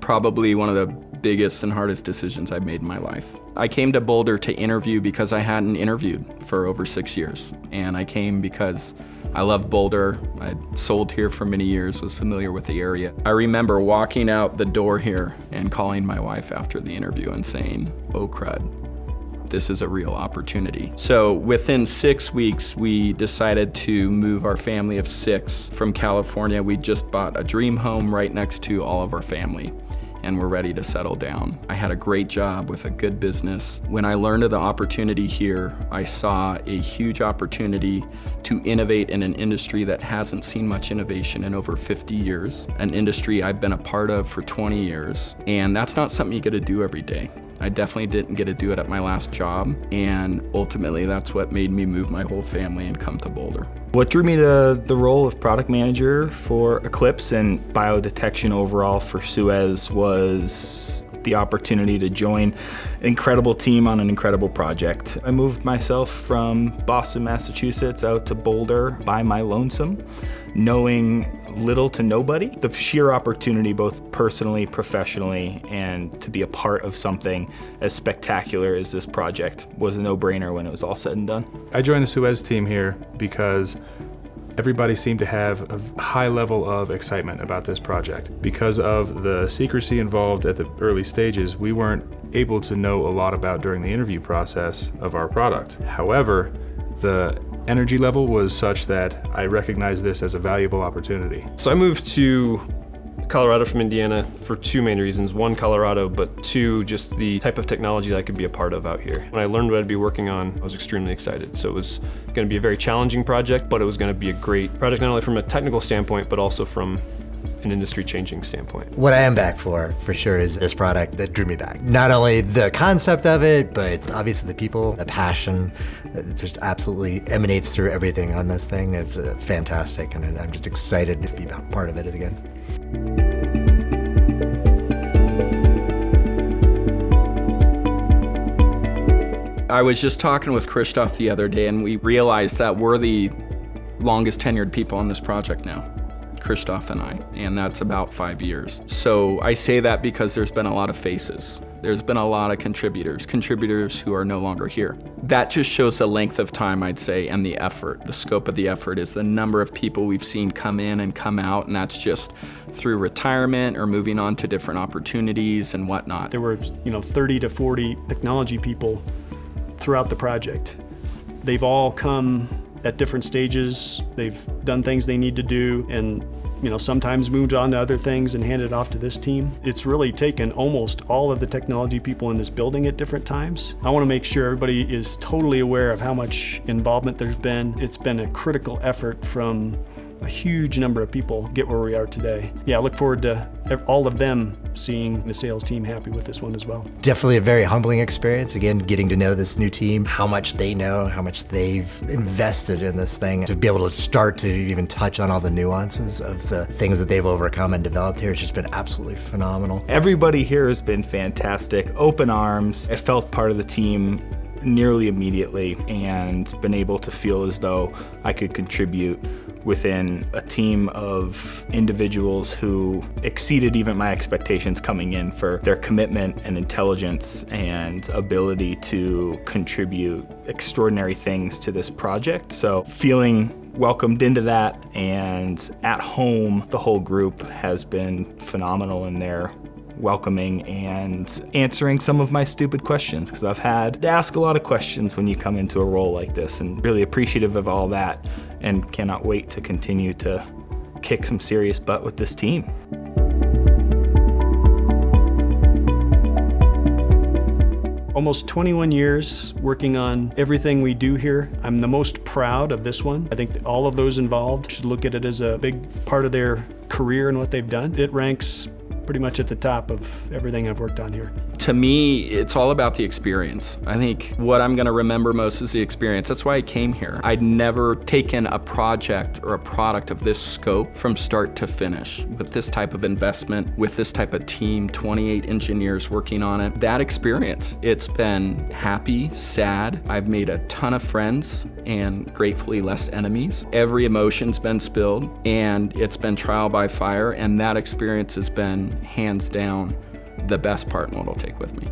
Probably one of the biggest and hardest decisions I've made in my life. I came to Boulder to interview because I hadn't interviewed for over 6 years. And I came because I love Boulder. I'd sold here for many years, was familiar with the area. I remember walking out the door here and calling my wife after the interview and saying, "Oh crud, this is a real opportunity." So within 6 weeks, we decided to move our family of 6 from California. We just bought a dream home right next to all of our family, and we're ready to settle down. I had a great job with a good business. When I learned of the opportunity here, I saw a huge opportunity to innovate in an industry that hasn't seen much innovation in over 50 years, an industry I've been a part of for 20 years, and that's not something you get to do every day. I definitely didn't get to do it at my last job, and ultimately that's what made me move my whole family and come to Boulder. What drew me to the role of product manager for Eclipse and biodetection overall for Suez was the opportunity to join an incredible team on an incredible project. I moved myself from Boston, Massachusetts out to Boulder by my lonesome, knowing little to nobody. The sheer opportunity, both personally, professionally, and to be a part of something as spectacular as this project was a no-brainer when it was all said and done. I joined the Suez team here because everybody seemed to have a high level of excitement about this project. Because of the secrecy involved at the early stages, we weren't able to know a lot about during the interview process of our product. However, the energy level was such that I recognized this as a valuable opportunity. So I moved to Colorado from Indiana for 2 main reasons. 1, Colorado, but 2, just the type of technology that I could be a part of out here. When I learned what I'd be working on, I was extremely excited. So it was going to be a very challenging project, but it was going to be a great project, not only from a technical standpoint, but also from an industry-changing standpoint. What I am back for sure, is this product that drew me back. Not only the concept of it, but it's obviously the people, the passion that just absolutely emanates through everything on this thing. It's fantastic, and I'm just excited to be part of it again. I was just talking with Christoph the other day, and we realized that we're the longest tenured people on this project now, Christoph and I, and that's about 5 years. So I say that because there's been a lot of faces. There's been a lot of contributors who are no longer here. That just shows the length of time, I'd say, and the effort. The scope of the effort is the number of people we've seen come in and come out, and that's just through retirement or moving on to different opportunities and whatnot. There were 30 to 40 technology people throughout the project. They've all come at different stages. They've done things they need to do, and sometimes moved on to other things and handed it off to this team. It's really taken almost all of the technology people in this building at different times. I want to make sure everybody is totally aware of how much involvement there's been. It's been a critical effort from a huge number of people to get where we are today. Yeah, I look forward to all of them seeing the sales team happy with this one as well. Definitely a very humbling experience, again, getting to know this new team, how much they know, how much they've invested in this thing. To be able to start to even touch on all the nuances of the things that they've overcome and developed here, it's just been absolutely phenomenal. Everybody here has been fantastic, open arms. I felt part of the team nearly immediately and been able to feel as though I could contribute within a team of individuals who exceeded even my expectations coming in for their commitment and intelligence and ability to contribute extraordinary things to this project. So feeling welcomed into that and at home, the whole group has been phenomenal in their welcoming and answering some of my stupid questions, because I've had to ask a lot of questions when you come into a role like this, and really appreciative of all that and cannot wait to continue to kick some serious butt with this team. Almost 21 years working on everything we do here. I'm the most proud of this one. I think that all of those involved should look at it as a big part of their career and what they've done. It ranks pretty much at the top of everything I've worked on here. To me, it's all about the experience. I think what I'm gonna remember most is the experience. That's why I came here. I'd never taken a project or a product of this scope from start to finish. With this type of investment, with this type of team, 28 engineers working on it, that experience, it's been happy, sad. I've made a ton of friends and gratefully less enemies. Every emotion's been spilled and it's been trial by fire, and that experience has been hands down the best part and what I'll take with me.